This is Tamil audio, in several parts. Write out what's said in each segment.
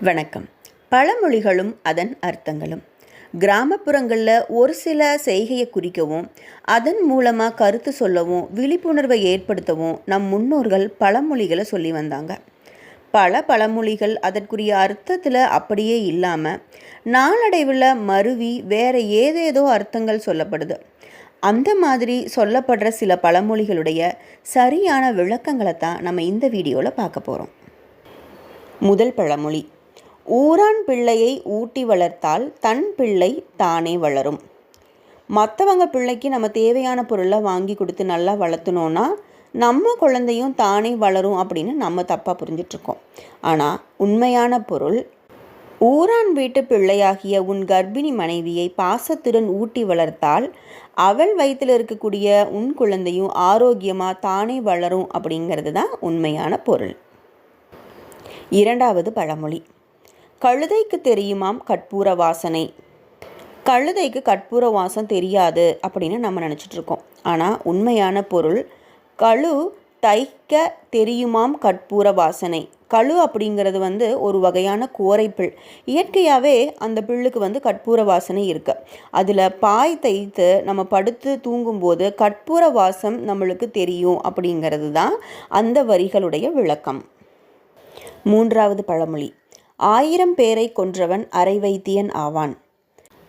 வணக்கம். பழமொழிகளும் அதன் அர்த்தங்களும். கிராமப்புறங்களில் ஒரு சில செய்கையை குறிக்கவும் அதன் மூலமாக கருத்து சொல்லவும் விழிப்புணர்வை ஏற்படுத்தவும் நம் முன்னோர்கள் பழமொழிகளை சொல்லி வந்தாங்க. பல பழமொழிகள் அதற்குரிய அர்த்தத்தில் அப்படியே இல்லாமல் நாளடைவில் மருவி வேறு ஏதேதோ அர்த்தங்கள் சொல்லப்படுது. அந்த மாதிரி சொல்லப்படுற சில பழமொழிகளுடைய சரியான விளக்கங்களை தான் நம்ம இந்த வீடியோவில் பார்க்க போகிறோம். முதல் பழமொழி: ஊரான் பிள்ளையை ஊட்டி வளர்த்தால் தன் பிள்ளை தானே வளரும். மற்றவங்க பிள்ளைக்கு நம்ம தேவையான பொருளை வாங்கி கொடுத்து நல்லா வளர்த்துனோன்னா நம்ம குழந்தையும் தானே வளரும் அப்படின்னு நம்ம தப்பாக புரிஞ்சிட்ருக்கோம். ஆனால் உண்மையான பொருள், ஊரான் வீட்டு பிள்ளையாகிய உன் கர்ப்பிணி மனைவியை பாசத்துடன் ஊட்டி வளர்த்தால் அவள் வயிற்றில் இருக்கக்கூடிய உன் குழந்தையும் ஆரோக்கியமாக தானே வளரும் அப்படிங்கிறது தான் உண்மையான பொருள். இரண்டாவது பழமொழி: கழுதைக்கு தெரியுமாம் கற்பூர வாசனை. கழுதைக்கு கற்பூர வாசம் தெரியாது அப்படின்னு நம்ம நினச்சிட்ருக்கோம். ஆனால் உண்மையான பொருள், கழு தைக்க தெரியுமாம் கற்பூர வாசனை. கழு அப்படிங்கிறது ஒரு வகையான கோரைப்பிள். இயற்கையாகவே அந்த பிள்ளுக்கு கற்பூர வாசனை இருக்குது. அதில் பாய் தைத்து நம்ம படுத்து தூங்கும்போது கற்பூர வாசம் நம்மளுக்கு தெரியும் அப்படிங்கிறது தான் அந்த வரிகளுடைய விளக்கம். மூன்றாவது பழமொழி: 1000 பேரை கொன்றவன் அரை வைத்தியன் ஆவான்.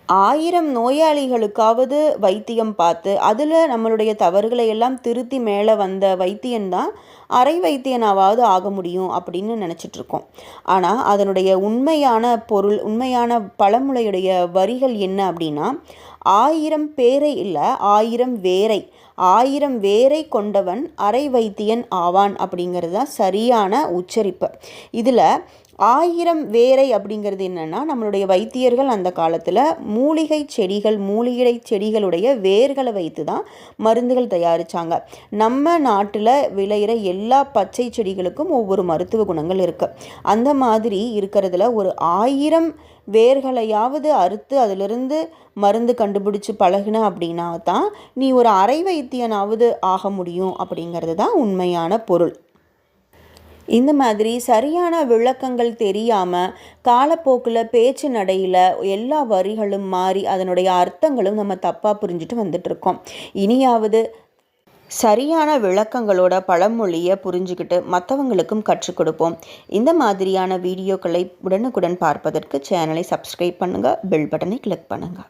1000 நோயாளிகளுக்காவது வைத்தியம் பார்த்து அதில் நம்மளுடைய தவறுகளை எல்லாம் திருத்தி மேலே வந்த வைத்தியன்தான் அரை வைத்தியனாவது ஆக முடியும் அப்படின்னு நினச்சிட்ருக்கோம். ஆனால் அதனுடைய உண்மையான பொருள், உண்மையான பழமொழியுடைய வரிகள் என்ன அப்படின்னா, 1000 பேரை இல்லை, 1000 வேரை. 1000 வேரை கொண்டவன் அரை வைத்தியன் ஆவான் அப்படிங்கிறது தான் சரியான உச்சரிப்பு. இதில் 1000 வேரை அப்படிங்கிறது என்னென்னா, நம்மளுடைய வைத்தியர்கள் அந்த காலத்தில் மூலிகை செடிகளுடைய வேர்களை வைத்து தான் மருந்துகள் தயாரித்தாங்க. நம்ம நாட்டில் விளையிற எல்லா பச்சை செடிகளுக்கும் ஒவ்வொரு மருத்துவ குணங்கள் இருக்குது. அந்த மாதிரி இருக்கிறதுல ஒரு 1000 வேர்களையாவது அறுத்து அதிலிருந்து மருந்து கண்டுபிடிச்சு பழகின அப்படின்னா தான் நீ ஒரு அரை வைத்தியனாவது ஆக முடியும் அப்படிங்கிறது தான் உண்மையான பொருள். இந்த மாதிரி சரியான விளக்கங்கள் தெரியாமல் காலப்போக்கில் பேச்சு நடையில் எல்லா வரிகளும் மாறி அதனுடைய அர்த்தங்களும் நம்ம தப்பாக புரிஞ்சுட்டு வந்துட்டுருக்கோம். இனியாவது சரியான விளக்கங்களோட பழமொழியை புரிஞ்சுக்கிட்டு மற்றவங்களுக்கும் கற்றுக் கொடுப்போம். இந்த மாதிரியான வீடியோக்களை உடனுக்குடன் பார்ப்பதற்கு சேனலை சப்ஸ்கிரைப் பண்ணுங்கள், பெல் பட்டனை கிளிக் பண்ணுங்கள்.